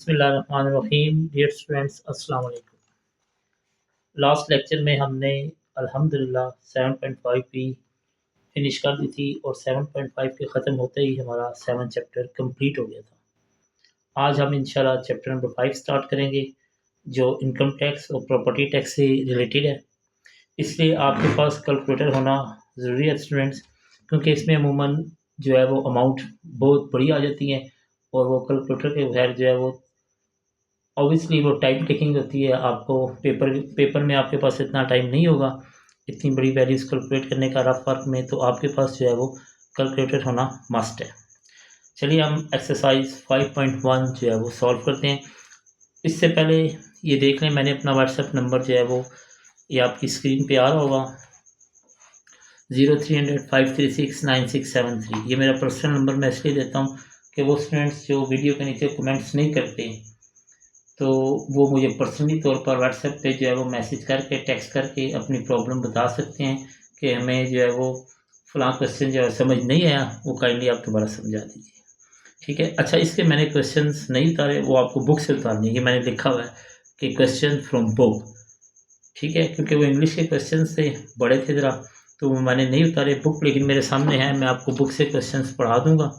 बिस्मिल्लाहिर्रहमानिर्रहीम। Dear students, अस्सलाम वालेकुम। लास्ट लेक्चर में हमने अल्हम्दुलिल्लाह 7.5 भी फिनिश कर दी थी और 7.5 के ख़त्म होते ही हमारा 7 चैप्टर कंप्लीट हो गया था। आज हम इंशाल्लाह चैप्टर नंबर 5 स्टार्ट करेंगे जो इनकम टैक्स और प्रॉपर्टी टैक्स से रिलेटेड है। इसलिए आपके पास कैलकुलेटर होना ज़रूरी है स्टूडेंट्स, क्योंकि इसमें अमूमन जो है वो अमाउंट बहुत बड़ी आ जाती हैं और वो कैलकुलेटर के बगैर जो है वो ऑब्वियसली वो टाइम टेकिंग होती है। आपको पेपर में आपके पास इतना टाइम नहीं होगा इतनी बड़ी वैल्यूज़ कैलकुलेट करने का रफ वर्क में, तो आपके पास जो है वो कैलकुलेटर होना मस्ट है। चलिए हम एक्सरसाइज 5.1 जो है वो सॉल्व करते हैं। इससे पहले ये देख लें, मैंने अपना व्हाट्सएप नंबर जो है वो ये आपकी स्क्रीन पे आ रहा होगा 0300-536-9673। ये मेरा पर्सनल नंबर मैं इसलिए देता हूँ कि वो स्टूडेंट्स जो वीडियो के नीचे कमेंट्स नहीं करते तो वो मुझे पर्सनली तौर पर व्हाट्सएप पे जो है वो मैसेज करके टेक्स्ट करके अपनी प्रॉब्लम बता सकते हैं कि हमें जो है वो फ़लाँ क्वेश्चन जो है समझ नहीं आया, वो काइंडली आप दोबारा समझा दीजिए। ठीक है। अच्छा, इसके मैंने क्वेश्चंस नहीं उतारे, वो आपको बुक से उतारने हैं। ये मैंने लिखा हुआ है कि क्वेश्चन फ्रॉम बुक, ठीक है, क्योंकि वो इंग्लिश के क्वेश्चन से बड़े थे ज़रा, तो वो मैंने नहीं उतारे बुक, लेकिन मेरे सामने है, मैं आपको बुक से क्वेश्चन पढ़ा दूँगा।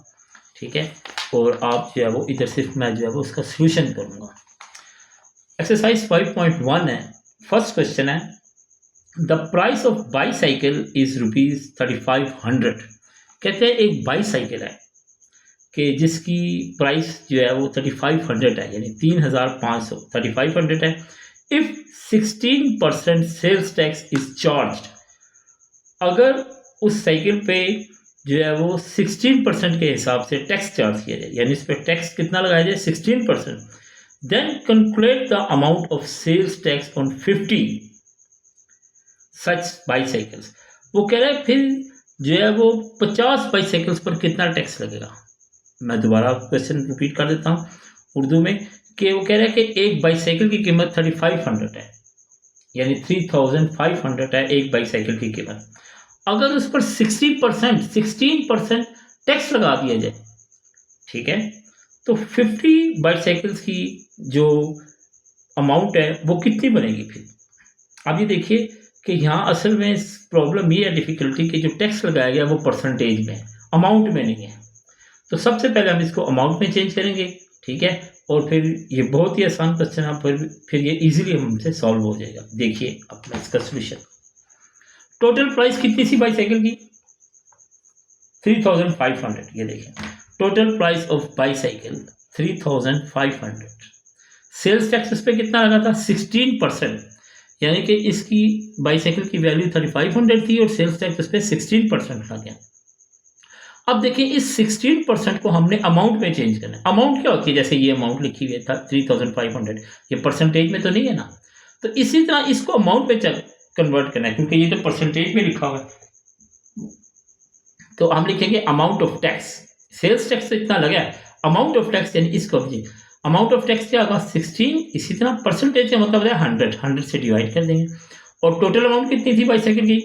ठीक है, और आप जो है वो इधर सिर्फ मैं जो है वो उसका सोल्यूशन करूँगा। एक्सरसाइज 5.1 है। फर्स्ट क्वेश्चन है, the price of bicycle is ₹3500। कहते हैं एक बाईसाइकिल है कि जिसकी प्राइस जो है वो 3500 है, यानी 3500, 3500 है। If 16% sales tax is charge, अगर उस साइकिल पे जो है वो 16% के हिसाब से टैक्स चार्ज किया जाए, यानी इस पर टैक्स कितना लगाया जाए 16%, then calculate the amount of sales tax on 50 such bicycles। वो कह रहा है फिर जो है वो 50 बाईसाइकिल्स पर कितना टैक्स लगेगा। मैं दोबारा क्वेश्चन रिपीट कर देता हूँ उर्दू में, कि वो कह रहा है कि एक बाईसाइकिल की कीमत 3500 है, यानी 3500 है एक बाईसाइकिल की कीमत। अगर उस पर 16% टैक्स लगा दिया जाए, ठीक है, तो 50 बाईसाइकिल्स की जो अमाउंट है वो कितनी बनेगी फिर। अब ये देखिए कि यहाँ असल में प्रॉब्लम ये है, डिफ़िकल्टी कि जो टैक्स लगाया गया वो परसेंटेज में, अमाउंट में नहीं है। तो सबसे पहले हम इसको अमाउंट में चेंज करेंगे, ठीक है, और फिर ये बहुत ही आसान क्वेश्चन है, फिर ये इजीली हमसे सॉल्व हो जाएगा। देखिए अपना इसका सोल्यूशन। टोटल प्राइस कितनी सी बाईसाइकिल की 3500। ये देखिए total price of bicycle 3500। Sales tax उस पर कितना लगा था 16%, यानी कि इसकी बाईसाइकिल की वैल्यू 3500 थी और सेल्स टैक्स उस पर 16% लगा गया। अब देखिए इस 16% को हमने अमाउंट में चेंज करना है। अमाउंट क्या होती है, जैसे ये अमाउंट लिखी हुई था 3500, ये परसेंटेज में तो नहीं है ना, तो इसी तरह इसको अमाउंट में कन्वर्ट करना है, क्योंकि ये तो परसेंटेज में लिखा हुआ है। तो हम लिखेंगे amount of tax, sales tax तो इतना लगा है, अमाउंट ऑफ टैक्स यानी इसको अमाउंट ऑफ टैक्स क्या होगा 16, इसी तरह परसेंटेज का मतलब है 100 से डिवाइड कर देंगे। और टोटल अमाउंट कितनी थी बाईसाइकिल की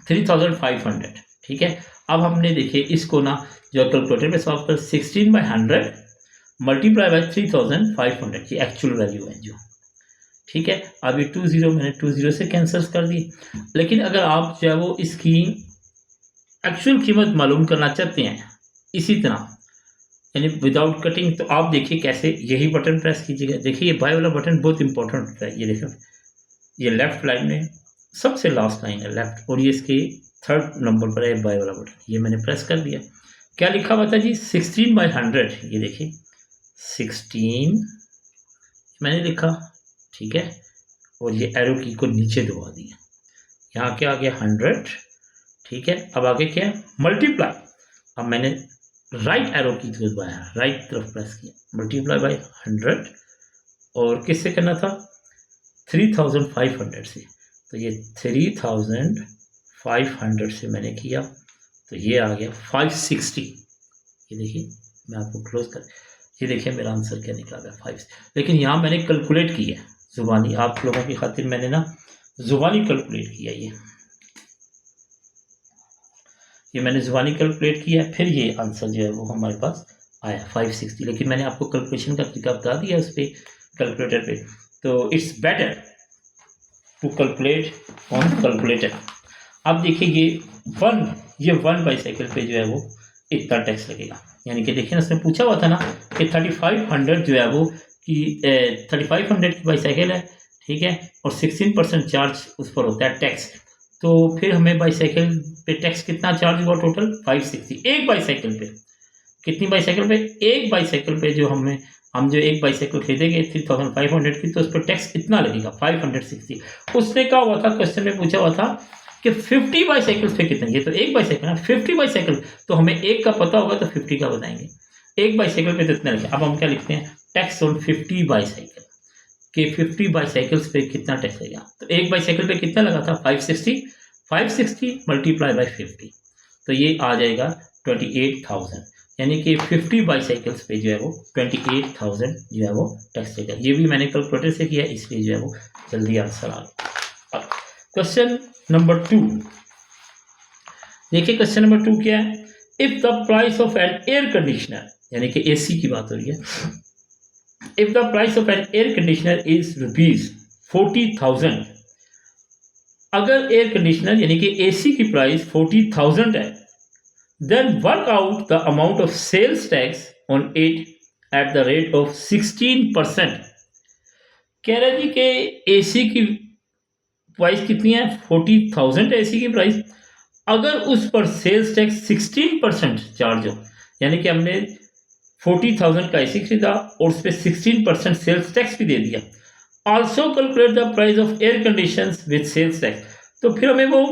3500। ठीक है, अब हमने देखिए इसको ना जो कैलकुलेटर में सॉल्व कर 16/100 मल्टीप्लाई बाई 3500 की एक्चुअल वैल्यू है जो, ठीक है। अब ये 20 मैंने 20 से कैंसिल कर दी। लेकिन अगर आप जो है वो इसकी एक्चुअल कीमत मालूम करना चाहते हैं इसी तरह, यानी विदाउट कटिंग, तो आप देखिए कैसे, यही बटन प्रेस कीजिएगा। देखिए ये बाय वाला बटन बहुत इंपॉर्टेंट होता है। ये देखो ये लेफ्ट लाइन में सबसे लास्ट लाइन है लेफ्ट, और ये इसके 3rd नंबर पर है बाय वाला बटन, ये मैंने प्रेस कर दिया। क्या लिखा हुआ था जी 16/100, ये देखिए 16 मैंने लिखा, ठीक है, और ये एरो की को नीचे दबा दिया, यहाँ क्या आ गया 100, ठीक है। अब आगे क्या है मल्टीप्लाई, अब मैंने राइट एरो की को दबाया, राइट तरफ प्रेस किया, मल्टीप्लाई बाय 100, और किससे करना था 3500 से, तो ये 3500 से मैंने किया, तो ये आ गया 560। ये देखिए मैं आपको क्लोज कर, ये देखिए मेरा आंसर क्या निकला है 5। लेकिन यहाँ मैंने कैलकुलेट किया है जुबानी, आप लोगों की खातिर मैंने ना जुबानी कैलकुलेट किया, ये मैंने जुबानी कैलकुलेट किया है, फिर ये आंसर जो है वो हमारे पास आया 560, लेकिन मैंने आपको कैलकुलेशन का तरीका बता दिया उस पर कैलकुलेटर पे। तो it's better to calculate on calculator. अब देखिए ये वन बाईसाइकिल पे जो है वो इतना टैक्स लगेगा, यानी कि देखिए उसने पूछा हुआ था ना कि 3500 जो है वो कि 3500 की बाईसाइकिल है, ठीक है, और 16% चार्ज उस पर होता है टैक्स। तो फिर हमें बाईसाइकिल पे टैक्स कितना चार्ज हुआ टोटल 560। एक बाईसाइकिल पे कितनी बाईसाइकिल पे, एक बाईसाइकिल पे जो हम जो एक बाईसाइकिल खरीदेंगे 3500 की, तो उस पर टैक्स कितना लगेगा 560। उसने कहा हुआ था, क्वेश्चन में पूछा हुआ था कि 50 बाईसाइकिल पे कितने, ये तो एक बाईसाइकिल है, 50 बाईसाइकिल तो हमें एक का पता होगा तो 50 का बताएंगे। एक बाईसाइकिल पे तो इतना लगे। अब हम क्या लिखते हैं, टैक्स ऑन 50 बाईसाइकिल के 50 बाईसाइकिल्स पे कितना टैक्स लगेगा। तो एक बाईसाइकिल पे कितना लगा था 560 मल्टीप्लाई बाई 50, तो ये आ जाएगा 28,000, यानी कि 50 बाईसाइकिल्स पे जो है वो 28,000 जो है वो टैक्स लगेगा। ये भी मैंने कैलकुलेटर से किया, इसलिए जो है वो जल्दी आंसर आ गया। क्वेश्चन नंबर 2 देखिए, क्वेश्चन नंबर 2 क्या है, if the price of an air conditioner, यानी कि एसी की बात हो रही है, if the price of an air conditioner is ₹40,000, अगर एयर कंडीशनर यानी कि एसी की प्राइस 40,000 है, then work out the amount of sales tax on it at the rate of 16%। कह रहे जी कि एसी की प्राइस कितनी है 40,000 है एसी की प्राइस, अगर उस पर सेल्स टैक्स 16% चार्ज हो, यानी कि हमने 40,000 का एसी खरीदा और उस पर 16% सेल्स टैक्स भी दे दिया। Also calculate the price of air condition with sales tax, तो फिर हमें वो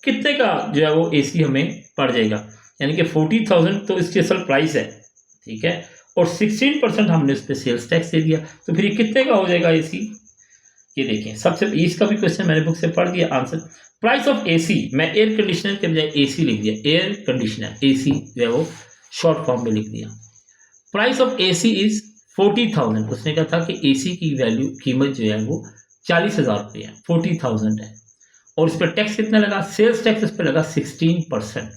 कितने का जो है वो एसी हमें पड़ जाएगा, यानी कि 40,000 तो इसकी असल प्राइस है, ठीक है, और 16% हमने उस पर सेल्स टैक्स दे दिया, तो फिर ये कितने का हो जाएगा एसी। ये देखिए, सबसे इसका भी क्वेश्चन मैंने बुक से पढ़ दिया आंसर। प्राइस ऑफ एसी, मैं एयर कंडीशनर के बजाय एसी लिख दिया, एयर कंडीशनर एसी जो है वो शॉर्ट फॉर्म में लिख दिया। प्राइस ऑफ एसी इज 40,000, उसने कहा था कि एसी की वैल्यू कीमत जो है वो 40,000 रुपये है, 40,000 है, और उस पर टैक्स कितना लगा, सेल्स टैक्स उस पर लगा 16%,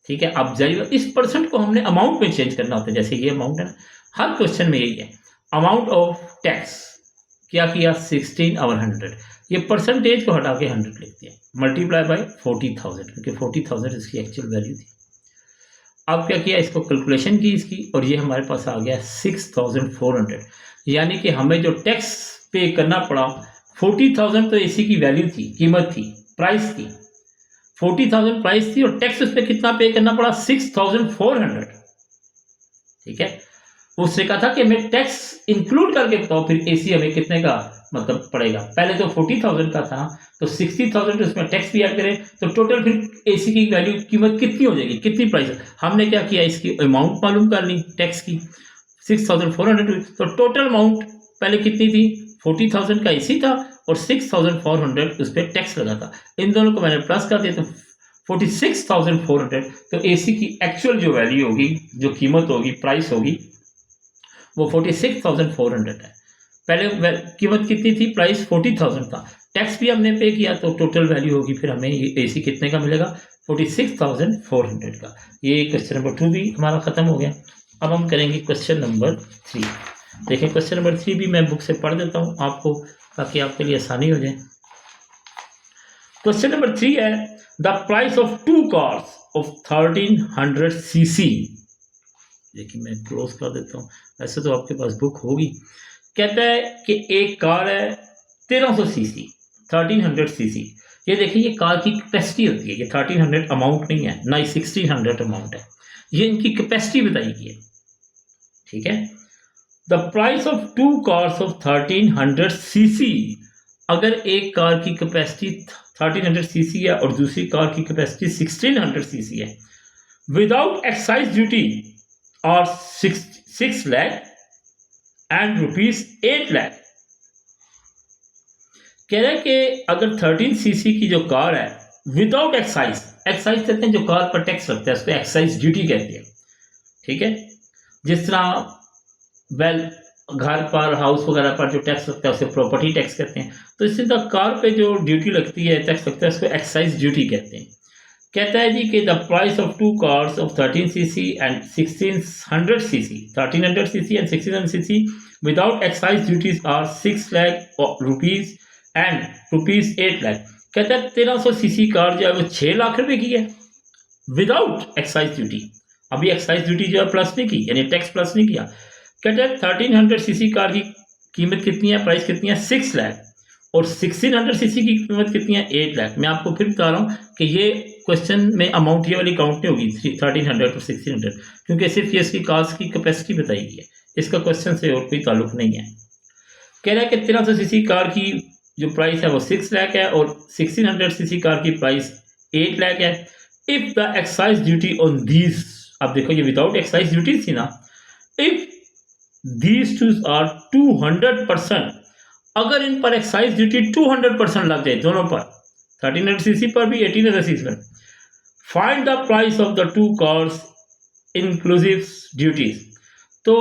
ठीक है। अब जाइए, इस परसेंट को हमने अमाउंट में चेंज करना होता है, जैसे ये अमाउंट है ना, हर क्वेश्चन में यही है, अमाउंट ऑफ टैक्स क्या किया 16 और 100, ये परसेंटेज को हटा के 100 लिख दिया, मल्टीप्लाई बाय 40,000, क्योंकि 40,000 इसकी एक्चुअल वैल्यू थी। अब क्या किया, इसको कैलकुलेशन की इसकी, और ये हमारे पास आ गया 6,400, यानी कि हमें जो टैक्स पे करना पड़ा 40,000 तो एसी की वैल्यू थी, कीमत थी, प्राइस थी, 40,000 प्राइस थी, और टैक्स उस पर कितना पे करना पड़ा 6,400, ठीक है। उसने कहा था कि हमें टैक्स इंक्लूड करके बताओ फिर एसी हमें कितने का मतलब पड़ेगा। पहले तो 40,000 का था, तो 60,000 उसमें टैक्स भी ऐड करें तो टोटल फिर एसी की वैल्यू कीमत कितनी हो जाएगी, कितनी प्राइस है। हमने क्या किया, इसकी अमाउंट मालूम कर ली टैक्स की 6,400, तो टोटल अमाउंट पहले कितनी थी 40,000 का एसी था और 6,400 उस पर टैक्स लगा था, इन दोनों को मैंने प्लस कर दिया तो 46,400, तो एसी की एक्चुअल जो वैल्यू होगी, जो कीमत होगी, प्राइस होगी, वो 46,400 है। पहले कीमत कितनी थी, प्राइस 40,000 था, टैक्स भी हमने पे किया, तो टोटल वैल्यू होगी फिर हमें एसी कितने का मिलेगा 46,400 का। ये क्वेश्चन नंबर 2 भी हमारा खत्म हो गया। अब हम करेंगे क्वेश्चन नंबर 3। देखिए, क्वेश्चन नंबर 3 भी मैं बुक से पढ़ देता हूँ आपको, ताकि आपके लिए आसानी हो जाए। क्वेश्चन नंबर 3 है, the price of 2 cars of 1300 CC. देखिए, मैं क्लोज कर देता हूँ, वैसे तो आपके पास बुक होगी। कहता है कि एक कार है 1300 सीसी, 1300 सीसी। ये देखिए, ये कार की कैपेसिटी होती है, ये 1300 अमाउंट नहीं है, ना ही 1600 अमाउंट है, ये इनकी कैपेसिटी बताई गई है, ठीक है। The price of 2 cars of 1300 CC, अगर एक कार की कैपेसिटी 1300 सीसी है और दूसरी कार की कैपेसिटी 1600 सीसी है, विदाउट एक्साइज ड्यूटी और 6 लाख एंड ₹8 लाख। कह रहे हैं कि अगर 13 सीसी की जो कार है विदाउट एक्साइज, एक्साइज कहते हैं जो कार पर टैक्स लगता है, उसको एक्साइज ड्यूटी कहते हैं, ठीक है। जिस तरह घर पर, हाउस वगैरह पर जो टैक्स लगता है उसे प्रॉपर्टी टैक्स कहते हैं, तो इसी तरह कार पे जो ड्यूटी लगती है, टैक्स लगता है, उसको एक्साइज ड्यूटी कहते हैं। कहता है जी कि the price of two cars of 13cc and 1600cc 1300cc and 1600cc without excise duties are 6 lakh rupees and rupees 8 lakh. कहता है 1300cc कार जो है वो 6 लाख रुपए की है विदाउट एक्साइज ड्यूटी। अभी एक्साइज ड्यूटी जो है प्लस नहीं की, यानी टैक्स प्लस नहीं किया। कहते हैं 1300cc कार की कीमत कितनी है, प्राइस कितनी है 6 लाख, और 1600cc की कीमत कितनी है 8 लाख। मैं आपको फिर बता रहा हूँ कि ये क्वेश्चन में अमाउंट ये वाली काउंट नहीं होगी 1300 और 1600, क्योंकि सिर्फ ये इसकी कार्स की कैपेसिटी बताई गई है, इसका क्वेश्चन से और कोई ताल्लुक नहीं है। कह रहा है कि 1300cc कार की जो प्राइस है वो 6 लाख है और 1600cc कार की प्राइस 8 लाख है। If the excise duty on these, अब देखो ये विदाउट एक्साइज ड्यूटी थी ना, इफ दीज टू आर 200%, अगर इन पर एक्साइज ड्यूटी 200% लग जाए दोनों पर, 1300cc पर भी 1800cc पर, find the price of the two cars inclusive duties. तो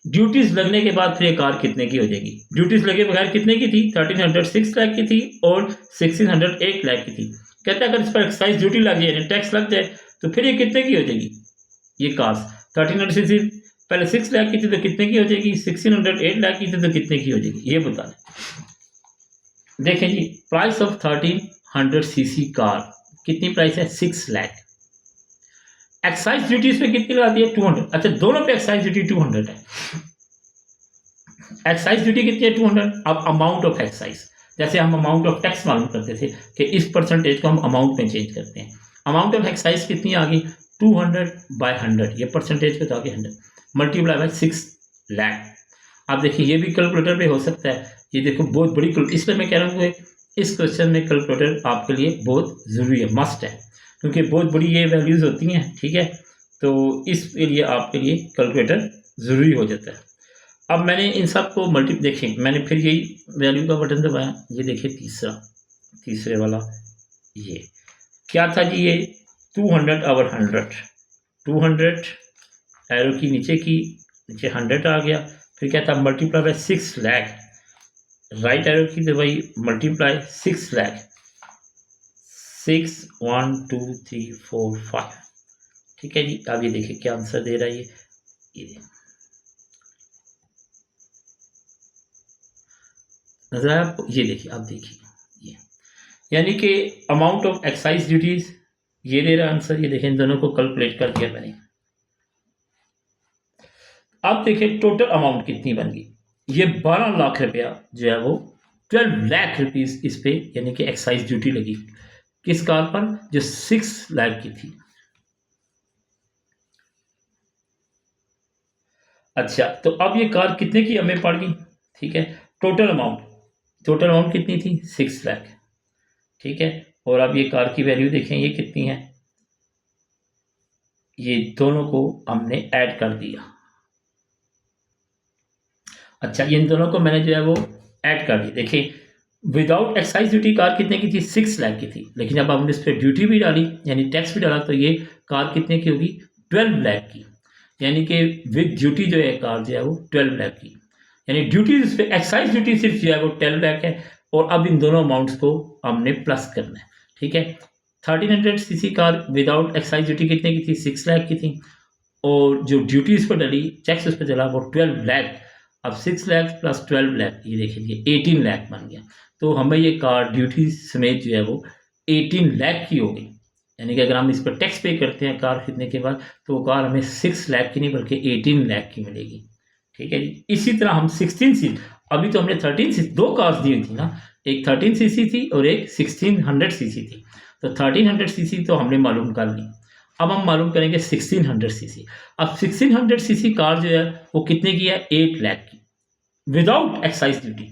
ड्यूटीज लगने के बाद फिर ये कार कितने की हो जाएगी? ड्यूटीज लगे बगैर कितने की थी? 1300 6 लाख की थी और 1600 8 लाख की थी। कहते हैं अगर इस पर एक्साइज ड्यूटी लग जाए, टैक्स लग जाए, तो फिर ये कितने की हो जाएगी? ये कार्स 1300cc पहले 6 लाख की थी तो कितने की हो जाएगी? 1600 8 लाख की थी तो कितने की हो जाएगी? ये बता दें। देखें जी, प्राइस ऑफ 1300cc कार कितनी प्राइस है? 6 लाख। एक्साइज ड्यूटी इस पे कितनी लगाती है? 200। अच्छा, दोनों पे एक्साइज ड्यूटी 200 है। एक्साइज ड्यूटी कितनी है? 200। अब अमाउंट ऑफ एक्साइज, जैसे हम अमाउंट ऑफ टैक्स मालूम करते थे कि इस परसेंटेज को हम अमाउंट में चेंज करते हैं। अमाउंट ऑफ एक्साइज कितनी आ गई? 200/100, ये परसेंटेज पे तो आ गया 100 मल्टीप्लाई बाय 6 लाख। आप देखिए ये भी कैलकुलेटर पे हो सकता है। ये देखो बहुत बड़ी इसलिए मैं कह रहा हूँ इस क्वेश्चन में कैलकुलेटर आपके लिए बहुत ज़रूरी है, मस्ट है, क्योंकि बहुत बड़ी ये वैल्यूज़ होती हैं, ठीक है। तो इसके लिए आपके लिए कैलकुलेटर ज़रूरी हो जाता है। अब मैंने इन सब को देखें, मैंने फिर यही वैल्यू का बटन दबाया, ये देखिए तीसरे वाला ये क्या था जी? ये 200/100, 200 एरो की नीचे 100 आ गया। फिर क्या था? Multiply by 6 lakh, right arrow की दबाई, मल्टीप्लाई 6 लाख, 6 1 2 3 4 5, ठीक है जी। अब ये देखिए क्या आंसर दे रहा है ये नजर आया आपको? ये देखिए, आप देखिए ये, यानी कि अमाउंट ऑफ एक्साइज ड्यूटीज ये दे रहा आंसर। ये देखिए इन दोनों को कैलकुलेट कर दिया मैंने। आप देखिए टोटल अमाउंट कितनी बन गई? ये 12 लाख रुपया जो है वो 12 लाख रुपीज इस पे, यानी कि एक्साइज ड्यूटी लगी किस कार पर? जो 6 लाख की थी। अच्छा, तो अब ये कार कितने की हमें पड़ गई? ठीक है, टोटल अमाउंट कितनी थी? 6 लाख, ठीक है। और अब ये कार की वैल्यू देखें ये कितनी है? ये दोनों को हमने ऐड कर दिया। अच्छा, इन दोनों को मैंने जो है वो ऐड कर दी। देखिए विदाउट एक्साइज ड्यूटी कार कितने की थी? 6 लाख की थी, लेकिन जब हमने इस पर ड्यूटी भी डाली यानी टैक्स भी डाला तो ये कार कितने की होगी? 12 लाख की, यानी कि विद ड्यूटी जो है कार जो है वो 12 लाख की, यानी ड्यूटी इस पर एक्साइज ड्यूटी सिर्फ जो है वो 12 लाख है। और अब इन दोनों अमाउंट्स को हमने प्लस करना है, ठीक है। 1300cc car without excise duty कितने की थी? 6 लाख की थी, और जो ड्यूटी इस पर डली, टैक्स उस पर चला, वो 12 लाख। अब 6 लाख प्लस 12 लाख, ये देखिए 18 लाख बन गया। तो हमें ये कार ड्यूटी समेत जो है वो 18 लाख की हो गई, यानी कि अगर हम इस पर टैक्स पे करते हैं कार खरीदने के बाद, तो वो कार हमें 6 लाख की नहीं बल्कि 18 लाख की मिलेगी, ठीक है जी। इसी तरह हम 16cc, अभी तो हमने 13cc 2 कार्स दी थी ना, एक 13cc थी और एक 1600cc थी। तो 1300cc तो हमने मालूम कर ली। अब हम मालूम करेंगे 1600cc। अब 1600cc कार जो है वो कितने की है? 8 लाख की विदाउट एक्साइज ड्यूटी।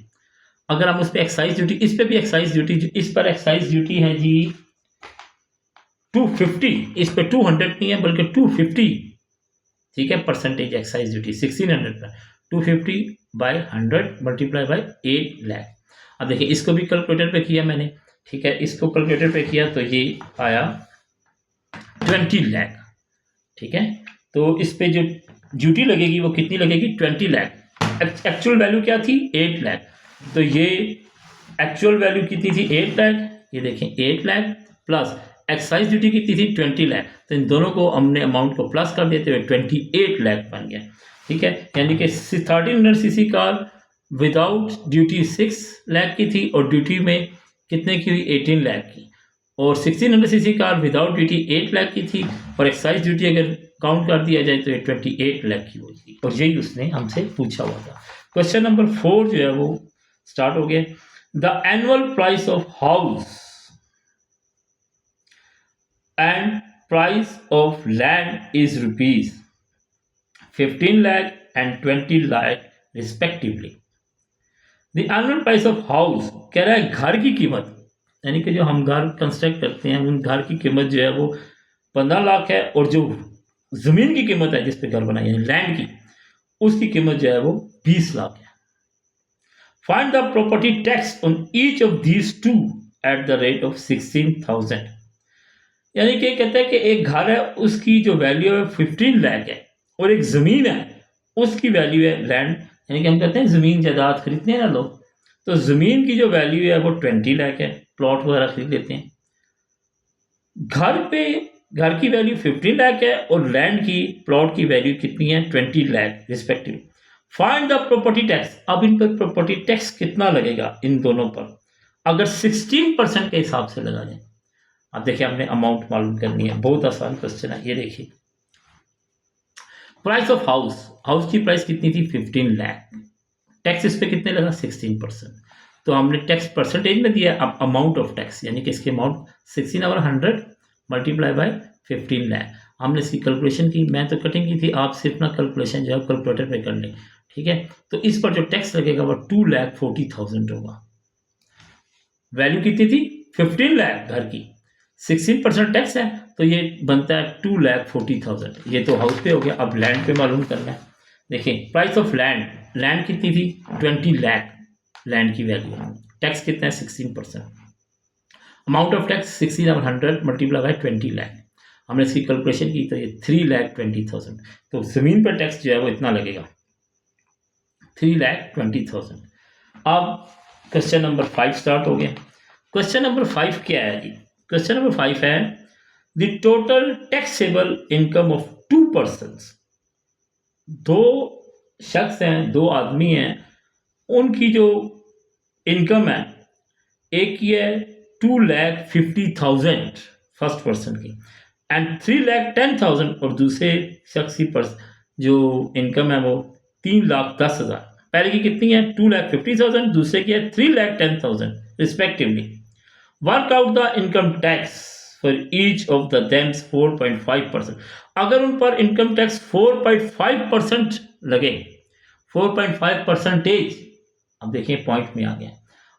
अगर हम उस पर एक्साइज ड्यूटी, इस पे भी एक्साइज ड्यूटी, इस पर एक्साइज ड्यूटी है जी 250, इस पे 200 नहीं है बल्कि 250, ठीक है, परसेंटेज एक्साइज ड्यूटी 1600 पर 250/100 मल्टीप्लाई बाय 8 लाख। अब देखिए इसको भी कैलकुलेटर पे किया मैंने, ठीक है, इसको कैलकुलेटर पे किया तो ये आया 20 लाख, ठीक है। तो इस पे जो ड्यूटी लगेगी वो कितनी लगेगी? 20 लाख। एक्चुअल वैल्यू क्या थी? 8 लाख। तो ये एक्चुअल वैल्यू कितनी थी? 8 लाख। ये देखें 8 लाख प्लस एक्साइज ड्यूटी कितनी थी 20 लाख, तो इन दोनों को हमने अमाउंट को प्लस कर देते हुए 28 लाख बन गया। ठीक है, यानी कि 1300 CC car without duty 6 lakh की थी और ड्यूटी में कितने की हुई 18 लाख की, और 1600 CC car without duty 8 lakh की थी और एक्साइज ड्यूटी अगर काउंट कर दिया जाए तो ये 28 लाख की हुई, और यही उसने हमसे पूछा हुआ था। क्वेश्चन नंबर 4 जो है वो स्टार्ट हो गया। The annual price of house and price of land is rupees 15 lakh and 20 lakh respectively. The annual price of house कह रहा है घर की कीमत, यानी कि जो हम घर कंस्ट्रक्ट करते हैं उन घर की कीमत जो है वो 15 लाख है, और जो ज़मीन की कीमत है जिस पे घर बनाई है लैंड की, उसकी कीमत जो है वो 20 लाख है। Find the property tax on each of these two at the rate of 16,000। यानी कि कहता है कि एक घर है उसकी जो वैल्यू है 15 लाख है, और एक ज़मीन है उसकी वैल्यू है लैंड, यानी कि हम कहते हैं ज़मीन जायदाद खरीदते हैं ना लोग, तो ज़मीन की जो वैल्यू है वो 20 लाख है, प्लॉट वगैरह खरीद लेते हैं। घर की वैल्यू 15 लाख है और लैंड की प्लॉट की वैल्यू कितनी है 20 lakh respective. Find the property tax. अब इन पर प्रॉपर्टी टैक्स कितना लगेगा इन दोनों पर, अगर 16% के हिसाब से लगा दें। अब देखिए हमने अमाउंट मालूम करनी है, बहुत आसान क्वेश्चन है। ये देखिए प्राइस ऑफ हाउस की प्राइस कितनी थी 15 लाख, टैक्स इस पे कितने लगा 16%, तो हमने टैक्स परसेंटेज में दिया। अब अमाउंट ऑफ टैक्स यानी कि इसके अमाउंट 16/100 मल्टीप्लाई बाय 15 लाख, हमने इसकी कैलकुलेशन की। मैं तो कटिंग की थी, आप सिर्फ ना कैलकुलेशन जो है कैलकुलेटर पे कर लें। ठीक है, तो इस पर जो टैक्स लगेगा वो 2,40,000 होगा। वैल्यू कितनी थी 15 लाख घर की, 16% टैक्स है तो ये बनता है 2,40,000। ये तो हाउस पे हो गया। अब लैंड पे मालूम करना है। देखिए प्राइस ऑफ लैंड कितनी थी 20 लाख, लैंड की वैल्यू, टैक्स कितना है 16%। Amount of tax 16/100 multiply by 20 lakh, हमने इसकी कैलकुलेशन की तो ये 3,20,000। तो ज़मीन पर टैक्स जो है वो इतना लगेगा 3,20,000। अब क्वेश्चन नंबर 5 स्टार्ट हो गया। क्वेश्चन नंबर 5 क्या है जी? क्वेश्चन नंबर 5 है the total taxable income of 2 persons. 2 शख्स हैं, 2 आदमी हैं, उनकी जो इनकम है, एक की है 2,50,000 फर्स्ट पर्सन की एंड 3,10,000, और दूसरे शख्स की जो इनकम है वो 3,10,000। पहले की कितनी है 2,50,000, दूसरे की है 3,10,000 respectively. Work out the income tax for each of the them 4.5%। अगर उन पर इनकम टैक्स 4.5% लगे, 4.5%, अब देखिए पॉइंट में आ गया,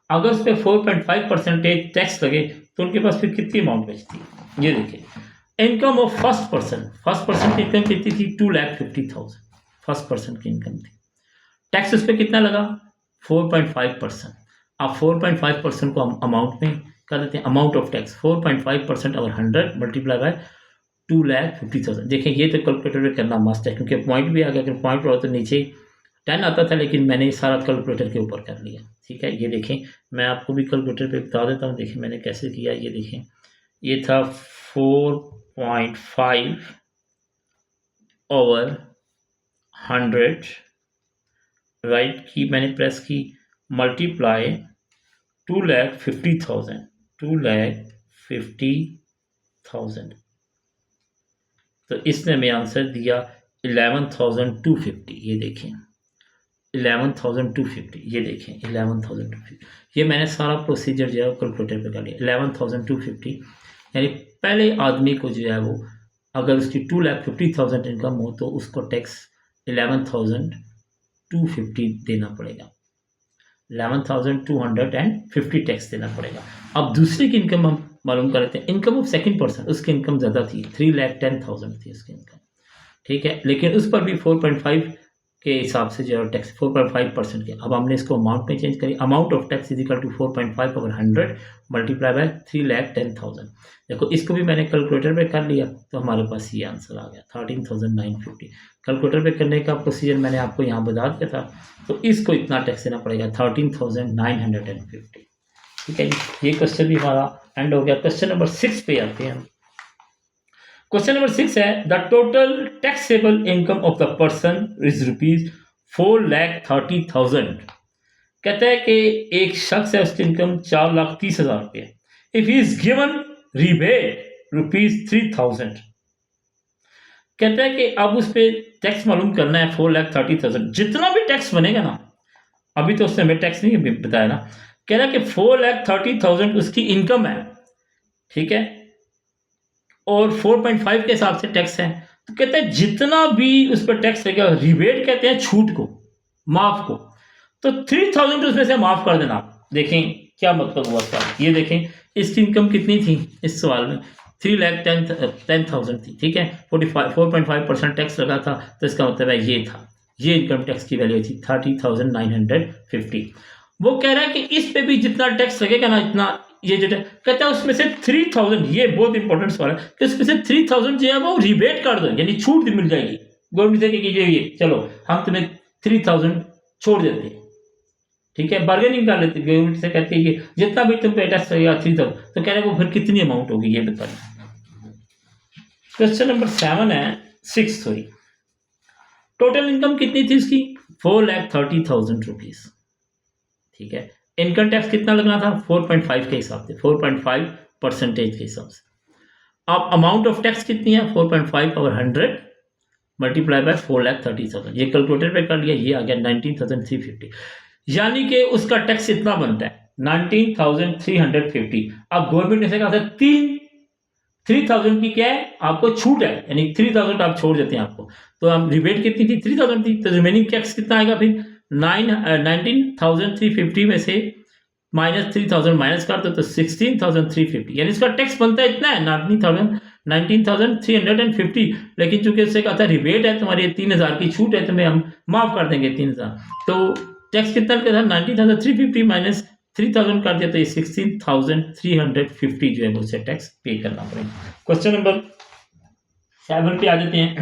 अगर उस पर 4.5% टैक्स लगे तो उनके पास फिर कितनी अमाउंट बचती है। ये देखिए इनकम ऑफ फर्स्ट पर्सन की इनकम कितनी थी 2,50,000 फर्स्ट पर्सन की इनकम थी, टैक्स उस पर कितना लगा 4.5%। अब 4.5% को हम अमाउंट में कर देते हैं, अमाउंट ऑफ टैक्स 4.5% और 100 मल्टीप्लाई बाय 2,50,000। देखिए ये तो कैलकुलेटर में करना मस्त है, क्योंकि पॉइंट भी आ गया। अगर पॉइंट रहा तो नीचे 10 आता था, लेकिन मैंने सारा कैलकुलेटर के ऊपर कर लिया। ठीक है, ये देखें मैं आपको भी कैलकुलेटर पे बता देता हूँ। देखिए मैंने कैसे किया, ये देखें ये था 4.5 ओवर 100 राइट की मैंने प्रेस की, मल्टीप्लाई 2,50,000 तो इसने मैं आंसर दिया 11,250। ये देखें 11,250, ये देखें 11,250। ये मैंने सारा प्रोसीजर जो है कैलकुलेटर पे कर लिया। 11,250 यानी पहले आदमी को जो है वो अगर उसकी 2,50,000 इनकम हो तो उसको टैक्स 11,250 देना पड़ेगा, 11,250 टैक्स देना पड़ेगा। अब दूसरे की इनकम हम मालूम कर लेते हैं। इनकम ऑफ सेकंड पर्सन, उसकी इनकम ज़्यादा थी, 3,10,000 थी उसकी इनकम। ठीक है, लेकिन उस पर भी 4.5 के हिसाब से जो है टैक्स 4.5% के। अब हमने इसको अमाउंट में चेंज करी, amount of tax is equal to 4.5 over 100 multiply by 3,10,000। देखो इसको भी मैंने कैलकुलेटर पे कर लिया तो हमारे पास ये आंसर आ गया 13,950। कैलकुलेटर पे करने का प्रोसीजर मैंने आपको यहाँ बता दिया था, तो इसको इतना टैक्स देना पड़ेगा 13,950। ठीक है जी, ये क्वेश्चन भी हमारा एंड हो गया। क्वेश्चन नंबर 6 पे आते हैं हम। क्वेश्चन नंबर 6 है the total taxable income of the person is ₹4,30,000। कहता है कि एक शख्स है, उसकी इनकम 4,30,000 रुपये। If he is given rebate ₹3,000। कहता है कि अब उस पर टैक्स मालूम करना है 4,30,000। जितना भी टैक्स बनेगा ना, अभी तो उसने हमें टैक्स नहीं बताया ना, कह रहा है कि 4,30,000 उसकी इनकम है, ठीक है, और 4.5 के हिसाब से टैक्स है। तो कहते हैं जितना भी उस पर टैक्स लगेगा, रिबेट कहते हैं छूट को, माफ को, तो 3,000 उसमें से माफ कर देना। देखें क्या मतलब हुआ था, ये देखें इसकी इनकम कितनी थी इस सवाल में, 3,10,000 थी, ठीक है, 4.5% टैक्स लगा था, तो इसका मतलब है ये था, ये इनकम टैक्स की वैल्यू थी 30,950। वो कह रहा है कि इस पे भी जितना टैक्स लगेगा ना, इतना ये जो कहता है उसमें से 3,000, ये बहुत इंपॉर्टेंट सवाल है कि उसमें से 3,000 जो है वो रिबेट कर दो, यानी छूट मिल जाएगी गवर्नमेंट से कि ये चलो हम तुम्हें 3,000 छोड़ देते हैं, ठीक है, बार्गेनिंग कर लेते गवर्नमेंट से, कहते हैं कि जितना भी तुम पे टैक्स लगेगा 3,000, तो कह रहे हैं वो फिर कितनी अमाउंट होगी ये बताइए। क्वेश्चन नंबर 7 है 6 सॉरी। टोटल इनकम कितनी थी इसकी, 4,30,000 रुपीज, ठीक है। इनकम टैक्स कितना लगना था, 4.5 के हिसाब से, 4.5% के हिसाब से। अब अमाउंट ऑफ टैक्स कितनी है, 4.5 और 100 मल्टीप्लाई बाय 4,30,000, ये कैलकुलेटर पे कर लिया, ये आ गया 19,350, यानी कि उसका टैक्स इतना बनता है 19,350। अब गवर्नमेंट ने कहा था 3,000 की क्या है आपको छूट है, यानी 3,000 आप छोड़ देते हैं आपको, तो हम रिबेट कितनी थी 3,000 थी, तो रिमेनिंग टैक्स कितना आएगा फिर 19,350 में से -3,000 माइनस कर दो तो 16,350, यानी इसका टैक्स बनता है इतना है 19,350। लेकिन चूंकि उससे कहा था रिबेट है तुम्हारी 3,000 की छूट है, तुम्हें हम माफ कर देंगे 3,000, तो टैक्स कितना था 19,350 माइनस 3,000 कर दिया, तो ये 16,350 जो है उसे टैक्स पे करना पड़ेगा। क्वेश्चन नंबर 7 पे आ जाते हैं।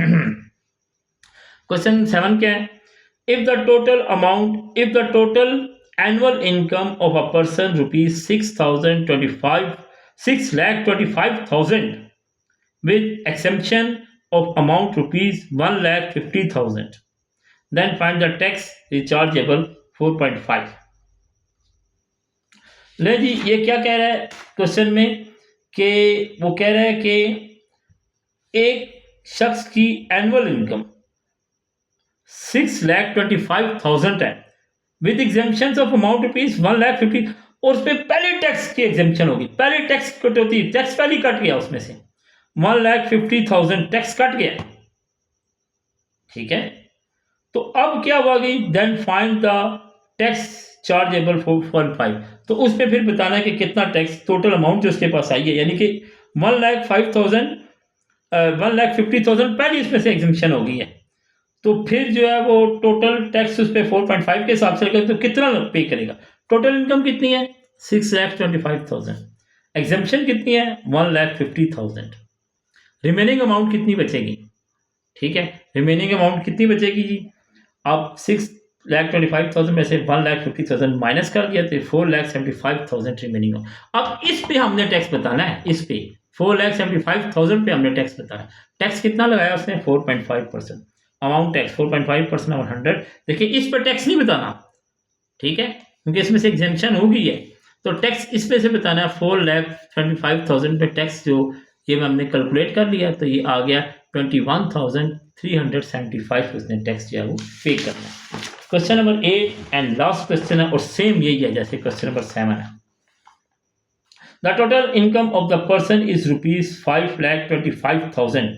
क्वेश्चन 7 क्या है, if the total annual income of a person ₹6,25,000 with exemption of amount ₹1,50,000, then find the tax rechargeable 4.5। ले जी, ये क्या कह रहा है क्वेश्चन में कि वो कह रहा है कि एक शख्स की एनुअल इनकम 6,25,000 है विद एग्जेम्पशन ऑफ अमाउंट ₹1,50,000, और उस पर पहले टैक्स की एग्जेम्पशन होगी, पहले टैक्स कट होती है, टैक्स पहले कट गया, उसमें से 1,50,000 टैक्स कट गया, ठीक है। तो अब क्या हुआ गई, then find the tax chargeable 4.5, तो उस पर फिर बताना है कि कितना टैक्स टोटल अमाउंट जो उसके पास आई है, यानी कि 1,50,000 पहले इसमें से एग्जेम्पशन हो गई है, तो फिर जो है वो टोटल टैक्स उस पर 4.5 के हिसाब से लगेगा, तो कितना पे करेगा। टोटल इनकम कितनी है 6,25,000, एग्जेम्पशन कितनी है 1,50,000, रिमेनिंग अमाउंट कितनी बचेगी, ठीक है, रिमेनिंग अमाउंट कितनी बचेगी जी, अब 6,25,000 में से 1,50,000 माइनस कर दिया तो 4,75,000 रिमेनिंग। अब इस पे हमने टैक्स बताना है, इस पे 4,75,000 पे हमने टैक्स बताना है। टैक्स कितना लगाया उसने 4.5%, अमाउंट टैक्स 4.5% और 100। देखिए इस पर टैक्स नहीं बताना, ठीक है, क्योंकि इसमें से एग्जेम्पशन हो गई है, तो टैक्स इस पे से बताना है। 4,25,000 पे टैक्स जो ये हमने कैलकुलेट कर लिया, तो ये आ गया 21,375 उसने टैक्स जो है वो पे करना है। Question number 8 and last question है, और सेम यही है जैसे क्वेश्चन नंबर 7 है। The total income of the person is ₹5,25,000।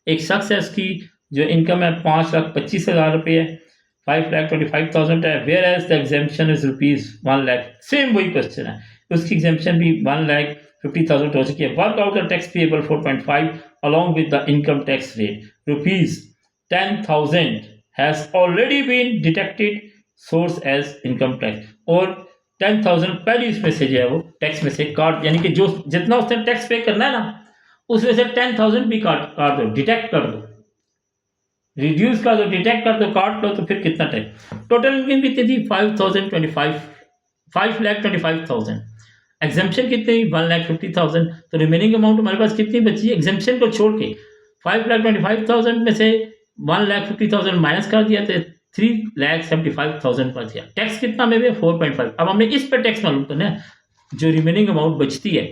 एक शख्स है, उसकी जो इनकम है 5,25,000 रुपये है, 5,25,000 है, whereas the exemption is ₹1,00,000। Same वही क्वेश्चन है, उसकी एग्जेम्पशन भी 1,50,000 हो चुकी है। Work out the tax payable 4.5 along with the income tax rate, ₹10,000 has already been detected source as income tax, और 10,000 पहले इसमें से जो है वो टैक्स में से काट, यानी कि जो जितना उसने टैक्स पे करना है ना, उसमें से 10,000 भी काट दो, डिटेक्ट कर दो, रिड्यूस कर दो, डिटेक्ट कर दो, काट लो, तो फिर कितना टैक्स। टोटल इनकम कितनी थी 5,025,000। एग्जाम्पशन कितनी 1,50,000, तो रिमेनिंग अमाउंट हमारे पास कितनी बची है एग्जाम्पशन को छोड़ के 5,25,000 में से 1,50,000 माइनस कर दिया तो 3,75,000 बच गया। टैक्स कितना में 4.5। अब हमने इस पर टैक्स मालूम करना है जो रिमेनिंग अमाउंट बचती है,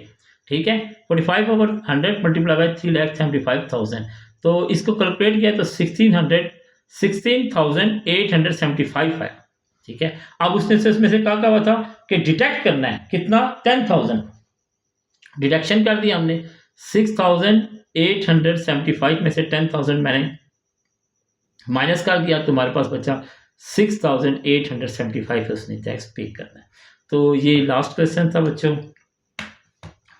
ठीक है। 45/100 मल्टीप्लाई बाय 3,75,000, तो इसको कैलकुलेट किया तो 16,875 है, ठीक है। अब उसने से उसमें से कहा हुआ था कि डिडक्ट करना है कितना 10,000, डिडक्शन कर दिया हमने 6,875 में से 10,000 मैंने माइनस कर दिया तो हमारे पास बचा 6,875 उसने टैक्स पे करना है। तो ये लास्ट क्वेश्चन था बच्चों,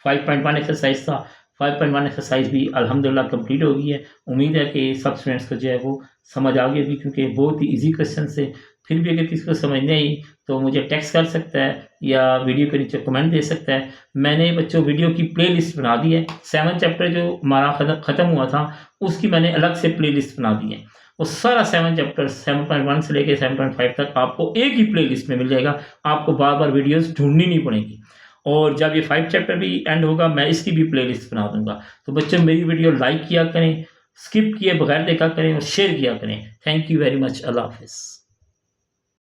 5.1 एक्सरसाइज था। 5.1 एक्सरसाइज भी अल्हम्दुलिल्लाह कंप्लीट हो गई है। उम्मीद है कि सब स्टूडेंट्स को जो है वो समझ आ गई होगी, क्योंकि बहुत ही इजी क्वेश्चन से। फिर भी अगर किसी को समझ नहीं आई तो मुझे टेक्स्ट कर सकता है या वीडियो के नीचे कमेंट दे सकता है। मैंने बच्चों वीडियो की प्लेलिस्ट बना दी है। 7 चैप्टर जो हमारा ख़त्म हुआ था उसकी मैंने अलग से प्लेलिस्ट बना दी है। वो सारा 7 चैप्टर 7.1 से लेकर 7.5 तक आपको एक ही प्लेलिस्ट में मिल जाएगा। आपको बार बार वीडियोस ढूंढनी नहीं पड़ेगी। और जब ये 5 चैप्टर भी एंड होगा मैं इसकी भी प्लेलिस्ट बना दूंगा। तो बच्चों मेरी वीडियो लाइक किया करें, स्किप किए बगैर देखा करें और शेयर किया करें। Thank you very much. Allah हाफिज़।